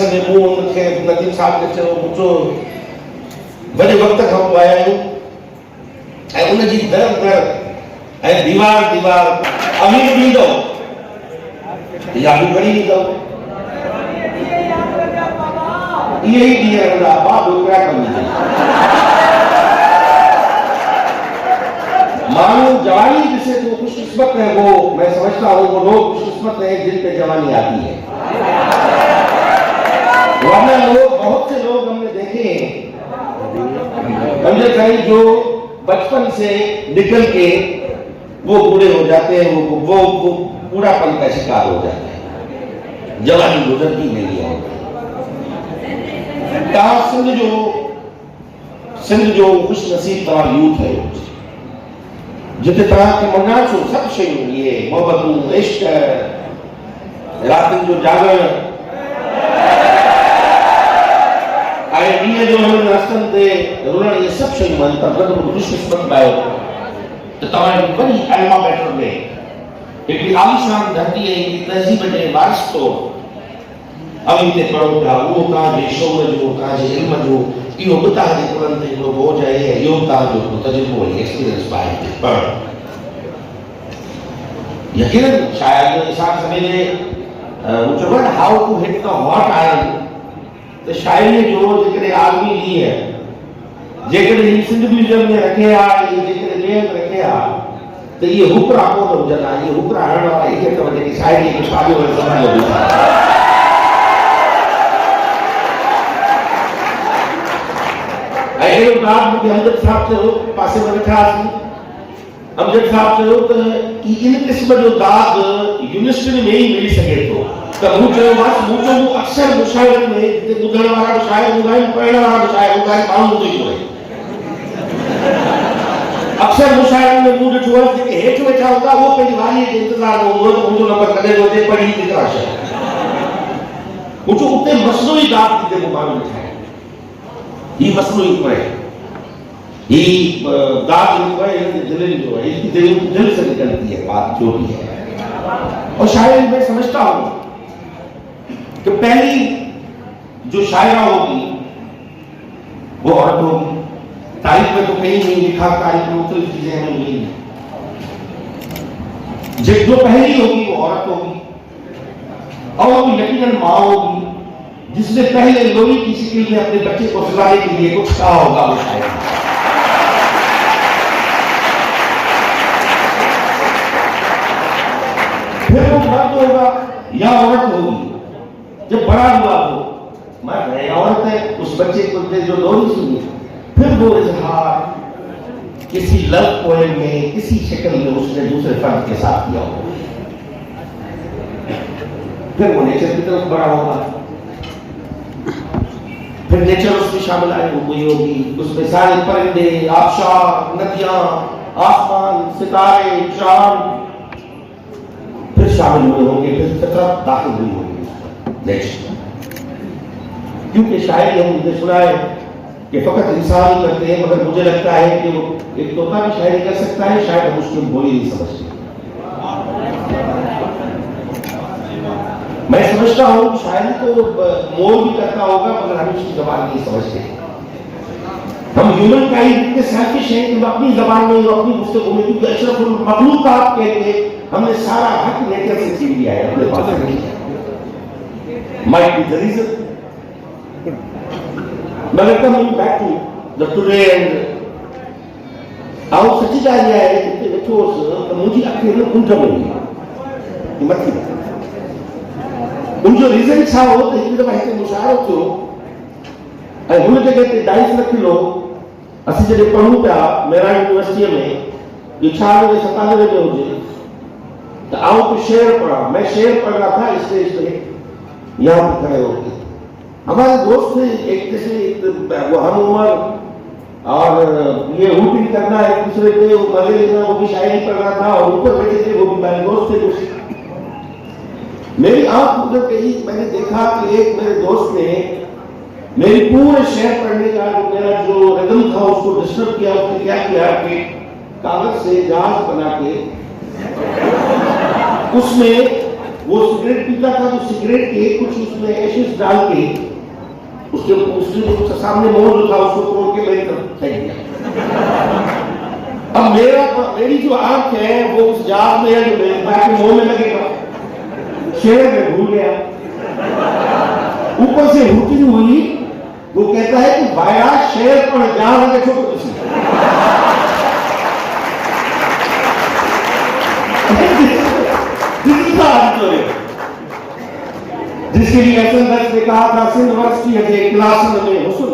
मुंह खे नदीम साहब खे चयो मुंहिंजो वॾे वक़्त खां पोइ आया आहियूं ऐं उनजी दर दर ऐं दीवार दीवार अमीर ॾींदो या बि खणी ॾींदो इहे ई ॾींहं रहंदा बाप हिकिड़ा कम माण्हू जवानी जिसे जो खुशकिस्मत है वो मैं समझता हूँ वो लोग खुशकिस्मत है जिन पे जवानी आती है। वरना लोग बहुत से लोग हमने देखे हैं जो बचपन से निकल के वो बूढ़े हो जाते हैं वो बूढ़ापन का शिकार हो जाते हैं जवानी गुजरती नहीं है। सिंध जो खुश नसीब तमाम यूथ है जिते तरह के मनासो सब शयूं ये मोहब्बतूं इश्क रात जो जागरण आए ॾींहं जो हुननि रस्तनि ते रुलण ये सब शयूं आहिनि पर गॾु खुशकिस्मत आहियो त तव्हांजी वॾी अल्माबेटर में हिकिड़ी आलिशान धरती ऐं हिकिड़ी तहज़ीब जे वारिस तौरु अवी ते पढ़ो पिया उहो तव्हांजे शौक़ जो तव्हांजे इल्म जो इहो बि तव्हांजे कुलनि ते हिकिड़ो बोझ आहे ऐं इहो तव्हांजो तजुर्बो ऐं एक्सपीरियंस आहे पर यकीनन शायदि इंसान सवेरे चवंदो आहे how to hit the hot iron त शायरी जो जेकॾहिं आलमी ॾींहुं आहे जेकॾहिं ही सिंध म्यूज़ियम में रखे हा जेकॾहिं ॿिए हंधि रखे हा त इहे हुकरा कोन हुजनि हा इहे हुकरा हणण वारा इहे अथव जेके शायरी खे पालियो ऐं संभालियो बीठा ऐं अहिड़ो ॻाल्हि मूंखे अमजद साहब चयो पासे में वेठा हुआसीं अमजद साहब चयो त इन क़िस्म जो दाग़ यूनिवर्सिटी में ई मिली सघे थो त मूं चयोमांसि मूं चयो अक्सर मुशाइरनि में जिते ॿुधण वारा बि शाइर हूंदा आहिनि पढ़ण वारा बि शाइर हूंदा आहिनि माण्हू हूंदो ई कोन्हे अक्सर मुशाइरनि में मूं ॾिठो आहे जेके हेठि वेठा हूंदा उहो पंहिंजी वारीअ जे इंतज़ार में हूंदो त मुंहिंजो नंबर कॾहिं थो अचे पढ़ी केतिरा शइ मूं चयो उते मसनूई दाग़ थी जेको माण्हू ॾिठा आहिनि हीउ मसनूई कोन्हे ही दाग जो है दिल जो है इसकी दिल से निकलती है बात जो भी है और शायरी में समझता हूँ कि पहली जो शायरा होगी वो औरत होगी तारीख में तो कहीं नहीं लिखा तारीख में मुख्तलिफ चीजें हमें मिली जो पहली होगी वो औरत होगी और वो यकीनन माँ होगी जिसने पहले लोरी की शिकल में अपने बच्चे को सुलाने के लिए कुछ कहा होगा वो शायद फिर वो मर्द होगा या औरत होगी जब बड़ा हुआ वो मर्द है औरत है उस बच्चे को जो लोरी सुनी फिर वो इजहार किसी लव पोएम में किसी शक्ल में उसने दूसरे फर्द के साथ किया होगा फिर वो नेचर की तरफ बड़ा होगा फिर नेचर उसमें शामिल हुई होगी उसमें सारे परिंदे आबशार नदियां आसमान सितारे चांद फिर शामिल हुए होंगे फिर फितरत दाखिल हुई होगी नेचर क्योंकि शायद हमने सुना है कि फकत इंसान ही करते हैं मगर मुझे लगता है कि वो एक तोता भी शायरी कर सकता है शायद हम उसकी बोली नहीं समझते मैं समझता हूँ शायरी तो मोल भी करता होगा मगर हम उसकी जबान नहीं समझते हम ह्यूमन काइंड के सेल्फिश हैं कि अपनी जबान में अपनी गुफ्तगू में क्योंकि अशरफुल मखलूकात कह के हमने सारा हक नेचर से छीन लिया है अपने पास नहीं है माइट बी द रीजन मगर coming back to the today and आओ सच्ची ॻाल्हि इहा आहे जिते वेठो हुअसि त मुंहिंजी अखि न कुंड में हुई मथी उनजो रीज़न छा हो त हिकु दफ़ा हिते मुशाइरो थियो ऐं हुन जॻह ते 2.5 लख लोग असीं जॾहिं पढ़ूं पिया मेरा यूनिवर्सिटीअ में इहो 96-97 में हुजे तो आओ तो शेर पढ़ा मैं शेर पढ़ रहा था स्टेज पे यहाँ पर खड़े होकर हमारे दोस्त थे एक जैसे वो हम उम्र और ये हुटिंग करना एक दूसरे पे वो मजे लेना वो भी शायरी पढ़ रहा था और ऊपर बैठे थे वो भी मेरे दोस्त थे कुछ मेरी आंख उधर गई मैंने देखा कि एक मेरे दोस्त ने मेरी पूरे शेर पढ़ने का जो मेरा जो रिदम था उसको डिस्टर्ब किया उसने क्या किया कि कागज से जहाज बना के उसमें वो सिगरेट पीता था, तो सिगरेट के कुछ उसमें एशेस डाल के उसके सामने मोड़ जो था उसको तोड़ के मेरी तरफ फेंक दिया। अब मेरी जो आंख है वो उस जार में है जो मेरे मुंह में लगेगा, शेर में भूल गया। ऊपर से हुटी हुई, वो कहता है कि भाया शेर पर जार लगे छोटे कुछ जिसके लिए एसएन ने कहा था सिंध वर्ष की है क्लास में हुस्न,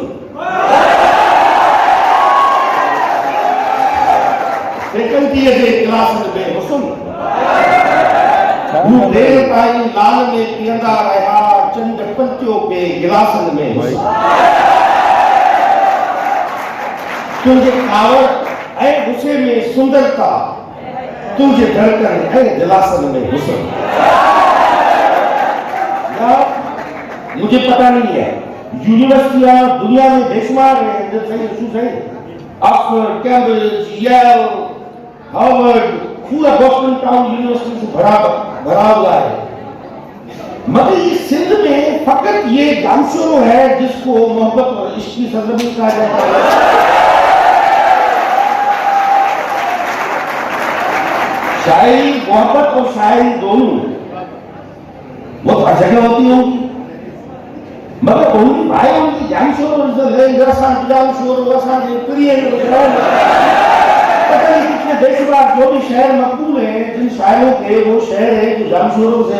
क्लास में हुस्न देर ताईं लाल में पींदा रहा चंद पंचों के गिलासन में हुस्न। तुझे कावड़ ऐ गुस्से में सुंदरता, तुझे धड़कन है दिलासन में हुस्न। मुझे पता नहीं है, यूनिवर्सिटियां दुनिया में बेशुमार है, ऑक्सफोर्ड, कैम्ब्रिज, येल, हार्वर्ड, पूरा बॉस्टन टाउन यूनिवर्सिटी से भरा हुआ है, मगर इस सिंध में फकत ये जामशोरो है जिसको मोहब्बत और इश्क की सरजमीन कहा जाता है। शायरी, मोहब्बत और शायरी दोनों वो हर जगह होती होंगी, मगर उनकी भाई उनकी जामशोरो पता नहीं कितने बेशुमार जो भी शहर मकबूल है, जिन शायरों के वो शहर है जो जामशोरों से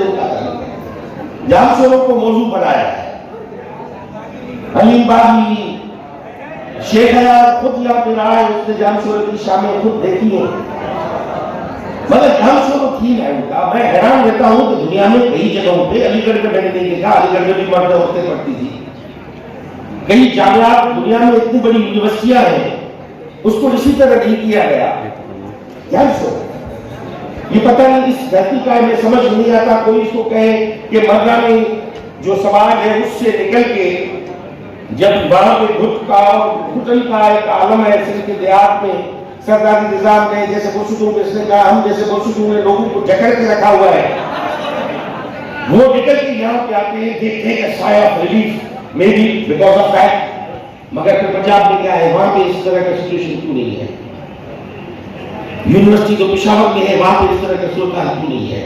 जामशोरों को मौजू बनाया है। हलीम बागी, शेख हयात खुद यहाँ पे रहा है, उसने जामशोरों की शामें खुद देखी है, मगर जामशोरों थी है उनका। मैं हैरान रहता हूँ कि दुनिया में कई जगहों पे, अलीगढ़ में मैंने नहीं देखा, अलीगढ़ में भी मर्द औरतें पढ़ती थी, कई जामियात दुनिया में इतनी बड़ी यूनिवर्सिटियां हैं, उसको इसी तरह नहीं किया गया। ये पता नहीं इस धरती का में समझ नहीं आता, कोई इसको कहे कि मर्दानी जो समाज है उससे निकल के जब वहां पे घुटन का एक आलम है सिंध के देहात में, सरकारी निजाम ने जैसे बुशुदू में इसने कहा, हम जैसे बुशुदू ने लोगों को जकड़ के रखा हुआ है, वो निकल के यहाँ पे आते हैं, देखते हैं साया of relief may be because of that. मगर फिर पंजाब में क्या है, वहां पे इस तरह का सिचुएशन क्यों नहीं है? यूनिवर्सिटी तो पेशावर में है, वहां पे इस तरह का सूरत क्यों नहीं है?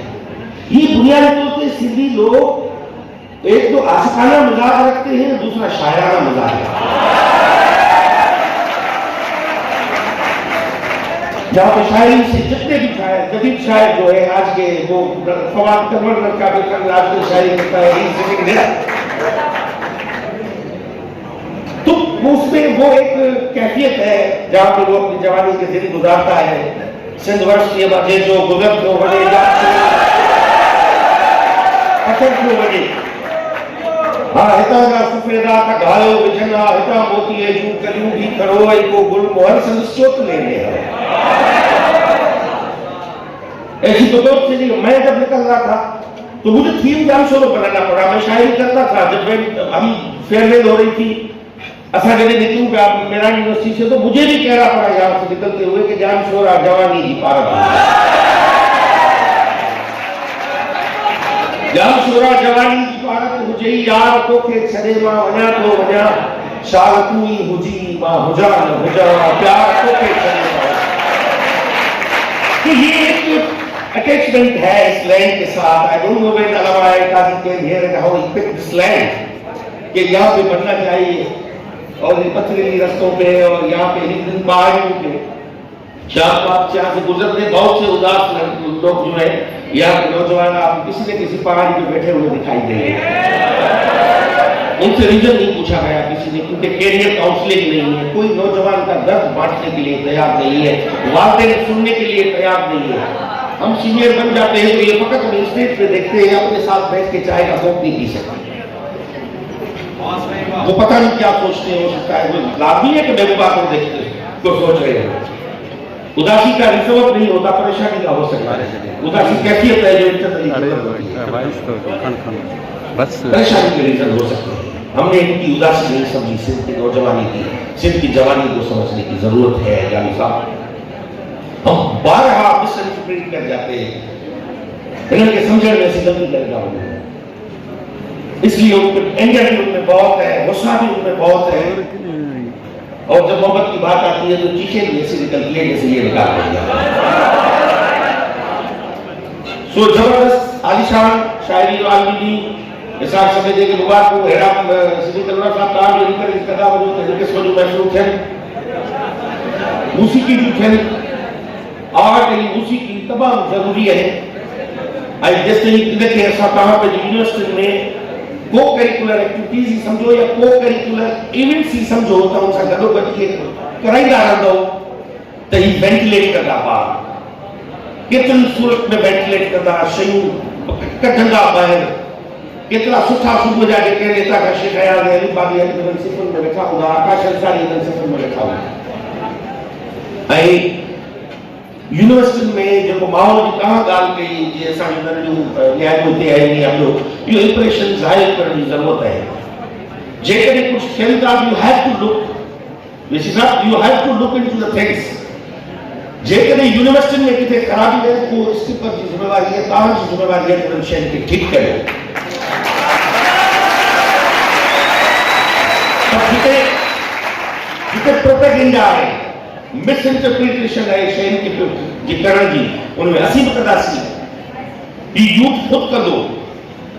ये बुनियादी तौर पर सिंधी लोग एक तो आशिकाना मजाक रखते हैं, दूसरा शायराना मजाक। जहां पे शायरी से जितने भी शायर, जदीद शायर जो है आज के, वो फवाद कन्वर्टर का भी आज की शायरी करता है, तो उसमें वो एक कैफियत है जहां पे वो अपनी जवानी के दिन गुजारता है। सिंध वर्ष के बजे जो गुजर जो बने बने हाँ हिता का सफेदा का घायो विझना, हिता मोती है जू कलियूं भी करो है को गुल मोहर संस्योत लेने है। ऐसी तो दोस्त चली। मैं जब निकल रहा था तो मुझे थीम जामशोरो बनाना पड़ा। मैं शायरी करता था जब हम फेयरवेल हो रही थी, असा जब निकलूं मेरा यूनिवर्सिटी से, तो मुझे भी कहना पड़ा यहाँ से निकलते हुए कि जामशोरा जवानी जी पार जामशोरा जवानी जी पारत हुजे यार को के छड़े मां वना तो वना शाल तू ही हुजी मां हुजा न हुजा प्यार को के छड़े मां। तो ये एक अटैचमेंट है इस लैंड के साथ। आई डोंट नो व्हेन अलावा काजी के here and how he pick this land कि यहाँ पे बनना चाहिए, और इन पथरीली रस्तों पे और यहाँ पे इन पहाड़ियों पे यहाँ से गुजरते बहुत से उदास लोग जो है, यहाँ के नौजवान आप किसी न किसी पहाड़ी पे बैठे हुए दिखाई देंगे। उनसे रीजन नहीं पूछा गया किसी ने, क्योंकि कैरियर काउंसलिंग नहीं है, कोई नौजवान का दर्द बांटने के लिए तैयार नहीं है, वालिदैन सुनने के लिए तैयार नहीं है। हम सीनियर बन जाते हैं तो ये फकत हम स्टेज पे देखते हैं, अपने साथ बैठ के चाय का कप नहीं पी सकते। वो पता नहीं क्या सोचते हो सकता है, वो लाभ है कि महबूबा को देखते तो सोच रहे हैं। उदासी का रिजर्व नहीं होता, परेशानी का हो सकता है। उदासी कैफियत है जो परेशानी के रीजन हो सकते हैं। हमने इनकी उदासी नहीं समझी, सिंध की नौजवानी की, सिंध की जवानी को समझने की जरूरत है। यानी साहब हम बारहा मिसइंटरप्रेट कर जाते हैं। इनके समझने में ऐसी गलती करेगा उन्हें, इसलिए उनके एंगर भी उनमें बहुत है, गुस्सा भी उनमें बहुत है, और जब मोहब्बत की बात आती है तो चीखें भी ऐसी निकलती है जैसे ये निकाल दिया। सो जबरदस्त आलिशान शायरी आलमी हिसाब समझे के दुआ को हेरा सिद्दीक अनवर साहब का जो निकल इस कदा वो तरीके से जो महसूस है मौसीकी जो है आर्ट एंड मौसीकी तमाम जरूरी है। आई जैसे इनके ऐसा कहा पे यूनिवर्सिटी में को करिकुलर एक्टिविटीज ही समझो या को करिकुलर इवेंट्स ही समझो तो उनसा गडो गडी कराईंदा रहंदो त ही वेंटिलेट कंदा ॿार केतिरनि सूरत में वेंटिलेट कंदा शयूं कढंदा ॿाहिरि केतिरा सुठा सुबुह जा जेके नेता का शेख आया ने अली बागी हिननि सिफ़ुनि में वेठा हूंदा आकाश अंसारी हिननि सिफ़ुनि में वेठा हूंदा ऐं यूनिवर्सिटी में जो माहौल की कहां गाल कई जे असा नर जो न्याय होते है या जो यो इंप्रेशन जाहिर करने की जरूरत है। जेकरे कुछ खेलता you have to look this is not you have to look into the things. जेकरे यूनिवर्सिटी में किथे खराबी है को इसके पर जिम्मेवारी है तां की जिम्मेवारी है कि शहर के ठीक करे। अब जिते जिते प्रोपेगेंडा है मिस इंटरप्रिटेशन है शहर की करण जी उनमें असीं भी कंदासीं ही यूथ खुद कंदो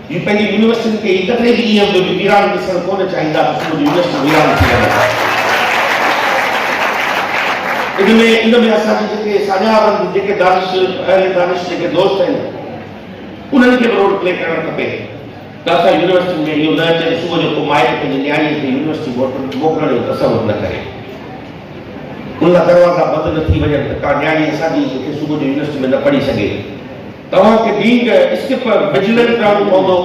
ही पंहिंजी यूनिवर्सिटी के कतरे भी ईअं बि वीरान ॾिसणु कोन चाहींदा त सॼो यूनिवर्सिटी वीरान थी वञे। इनमें असांजे जेके साॼावनि जेके दानिश जेके दोस्त आहिनि उन्हनि खे बि रोल प्ले करणु खपे त असां यूनिवर्सिटी में इहो न अचे सुबुह जो को माइट पंहिंजी न्याणीअ खे यूनिवर्सिटी मोकिलण जो तसवुरु न करे उनका दरवाजा बंद न थी वजन का न्याणी असांजी जेके सुबुह जो यूनिवर्सिटी में न पढ़ी सके तव्हांखे बीइंग स्किप विजिलेंट रहणो पवंदो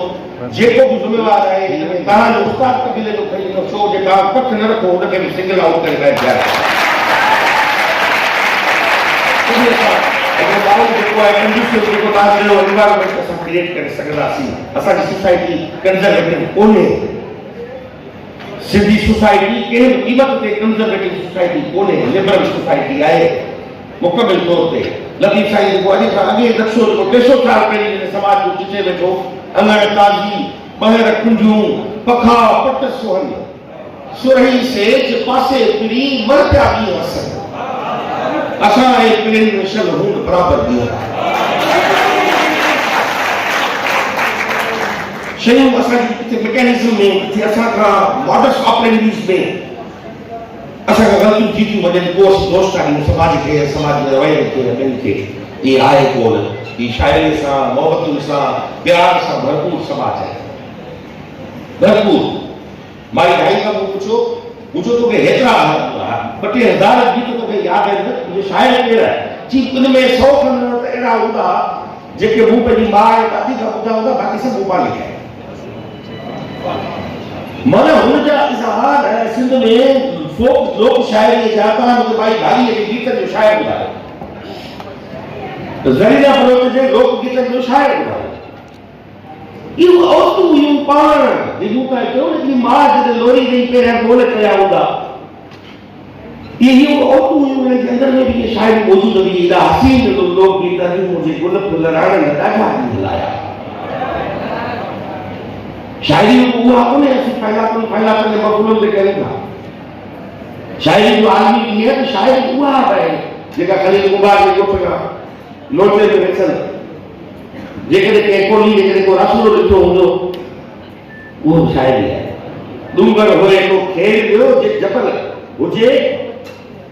जेको भी जिम्मेवार है इनमें तव्हांजो उस्ताद कबीले जो खणी थो छो जेका कख न रखो उनखे बि सिंगल आउट करे ॿाहिरि जाए। जेको आहे कंडीशन जेको तव्हां चयो एनवायरमेंट असां क्रिएट करे सघंदासीं। असांजी सोसाइटी कंजर्वेटिव कोन्हे सिंधी सोसाइटी के कीमत ते कंजर्वेटिव सोसाइटी कोने लिबरल सोसाइटी है मुकम्मल तौर पे लतीफ साईं को अॼु खां अॻे नक्शो जो 200 साल पहिरीं समाज जो चिचे वेठो अंगण ताज़ी ॿाहिरि कुंडियूं पखा पट सोहन सुरही सेज पासे पिरी मर पिया बि हसन असां ऐं पिरिन मिशल हूंद बराबर बि शयूं असांजी किथे मैकेनिज्म में किथे असां खां मॉडस ऑपरेंडीज़ में असां खां ग़लतियूं थी थियूं वञनि दोस्त आहिनि समाज के समाज जे रवैये खे ॿियनि खे इहे आहे कोन ही शाइरी सां मोहबतुनि सां प्यार सां भरपूर समाज है भरपूर। माई ढाई खां पुछो तोखे हेतिरा 20,000 गीत तोखे यादि आहिनि इहे शाइर कहिड़ा जी उनमें 100 खनि त अहिड़ा हूंदा जेके मूं पंहिंजी माउ ऐं दादी खां ॿुधा हूंदा बाक़ी सभु मूं पाण लिखिया माना हुनजा इज़हार है सिंध में फोक लोक शायरी जाता है भाई भाई ये गीत जो शायर ॿुधायो तो ज़रीना फरोज़ जे लोक गीत जो शायर ॿुधायो इहो औरतूं हुयूं पाण जेको का चयो न कि मां जॾहिं लोरी ॾेई पहिरियां बोल कया हूंदा इहो औरतूं हुयूं उनजे अंदर में भी ये शायरी मौजूद हुई एॾा हसीन लोक गीत हुयूं मुंहिंजे गुल फुल राण ॾाढा हलाया शायरी हुआ कोने ऐसी फैला के मक़बूल ले करें था शायरी जो आदमी की है तो शायरी हुआ है जेका खलील मुबारक ने गोठगा लोटे में वेचल जेके के कोली जेके को रसूल लिखो हुंदो वो शायरी है। डूंगर होए तो खेल दियो जे जबल हुजे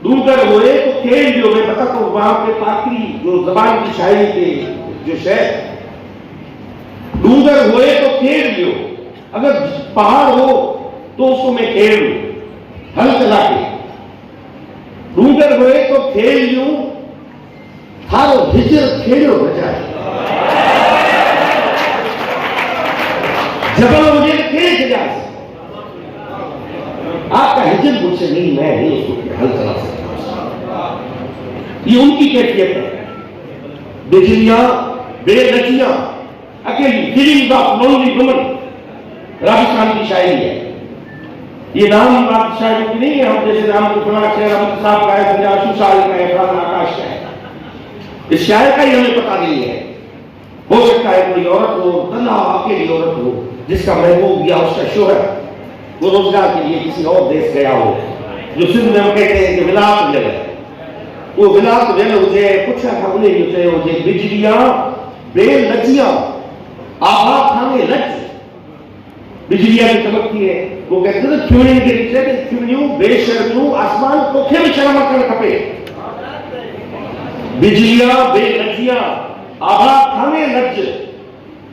डूंगर होए तो खेल दियो मैं पता तो वहां पे पाकरी जो जबान की शायरी के जो शेर डूंगर होए तो खेल दियो अगर पहाड़ हो तो उसको मैं खेल लूं हल चला के डूंगर होए तो खेल लूं थारो हिजर खेलो बजाए जबल मुझे खेल के जा आपका हिजर मुझसे नहीं मैं नहीं उसको हल चला सकता ये उनकी कैफियत है। बेचिया बेनचिया अकेली feelings of lonely woman Rajasthan की शायरी है। ये नाम बात शायरी की नहीं है हम जैसे नाम को फलाना शेर अमित साहब का है आशु साल का है फलाना आकाश का है इस शायर का ही हमें पता नहीं है हो सकता है कोई औरत हो, तन्हा अकेली औरत हो, जिसका महबूब या उसका शोहर वो रोजगार के लिए किसी और देश गया हो, जो सिंध में कहते हैं कि विलाप जगह, वो विलाप वेल हुजे, पुछा खाने जो चयो हुजे, बिजलियां बेलजियां आभा खाने लज, बिजलियां की चमकती है, वो कहते हैं क्यों के नीचे क्यों बेशर्मू आसमान तोखे भी शर्म कर खपे, बिजलियां बेलजियां आभा खाने लज,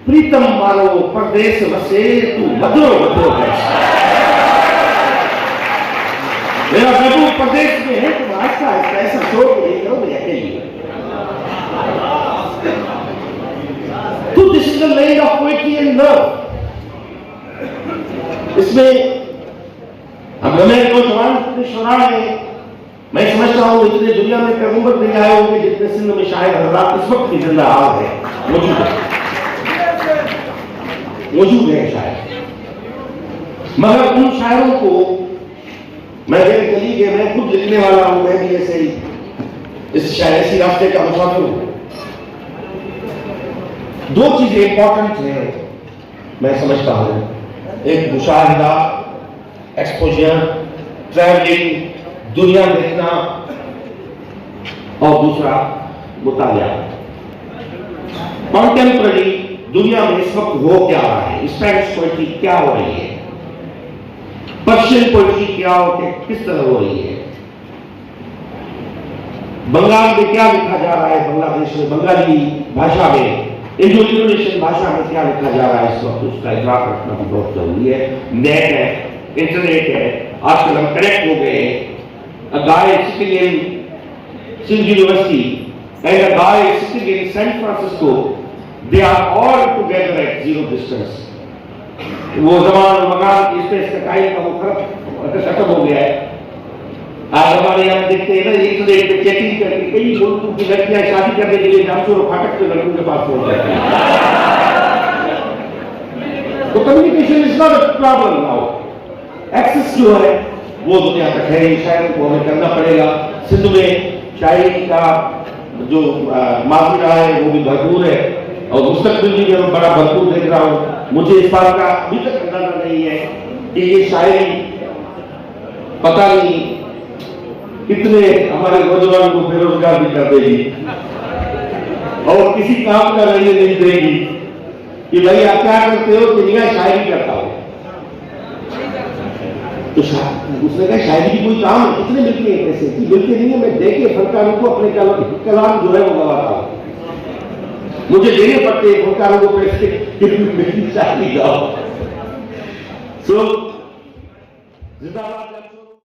प्रीतम मारो परदेश वसे तू मधुर मधुर है। मेरा महबूब प्रदेश में है, तुम आस्था आस्था ऐसा छोड़ के नहीं करो मेरे अकेली। तो this is the land of poetry and love. इसमें हम नौजवान इतने शुरा हैं, मैं समझता हूं इतने दुनिया में पैगंबर नहीं आए होंगे जितने सिंध में शायद हजरात इस वक्त भी जिंदा हाल है, मौजूद है शायद, मगर उन शायरों को मैं मेरे कलीग है, मैं खुद लिखने वाला हूं, मैं भी ऐसे ही इस ऐसी रास्ते का मुसाफिर हूं। दो चीजें इंपॉर्टेंट हैं मैं समझता हूं, एक मुशाहिदा एक्सपोजर ट्रैवलिंग दुनिया देखना, और दूसरा मुतालिया। कॉन्टेम्पररी दुनिया में इस वक्त हो क्या रहा है, स्पेनिश पोएट्री क्या हो रही है, पर्शियन पोएट्री क्या हो के किस तरह हो रही है, बंगाल में क्या लिखा जा रहा है, बांग्लादेश में बंगाली भाषा में, इंडोनेशियन भाषा में क्या लिखा जा रहा है इस वक्त, उसका इदराक रखना भी बहुत जरूरी है। नेट है, इंटरनेट है, आजकल हम कनेक्ट हो गए हैं। A guy sitting in Sindh University and a guy sitting in San Francisco, they are all together at zero distance. वो जमान मकान स्पेस का टाइम का वो खत्म हो गया है। आज हमारे यहाँ देखते हैं ना, इंटरनेट पे चेकिंग करके कई मुल्कों की लड़कियां शादी करने के लिए जामचोर और फाटक के लड़कों के पास पहुंच जाती हैं। तो communication is not a problem now, access जो है वो दुनिया तक है, शायद को हमें करना पड़ेगा। सिंध में शायरी का जो माफी रहा है वो भी भरपूर है, और मुस्तकबिल भी मैं बड़ा भरपूर देख रहा हूँ। मुझे इस बात का अभी तक अंदाजा नहीं है कि ये शायरी पता नहीं कितने हमारे नौजवानों को बेरोजगार भी कर देगी और किसी काम का रहने नहीं देगी कि भाई आप क्या करते हो, कि मैं शायरी करता हूँ। तो उसने कहा शायरी की कोई काम है, कितने मिलते हैं पैसे की, मिलते नहीं है, मैं दे के फनकारों को अपने कलाम जो है वो गवाता हूँ, मुझे देने पड़ते हैं फनकारों को पैसे कि शायरी गाओ। सो जिंदाबाद।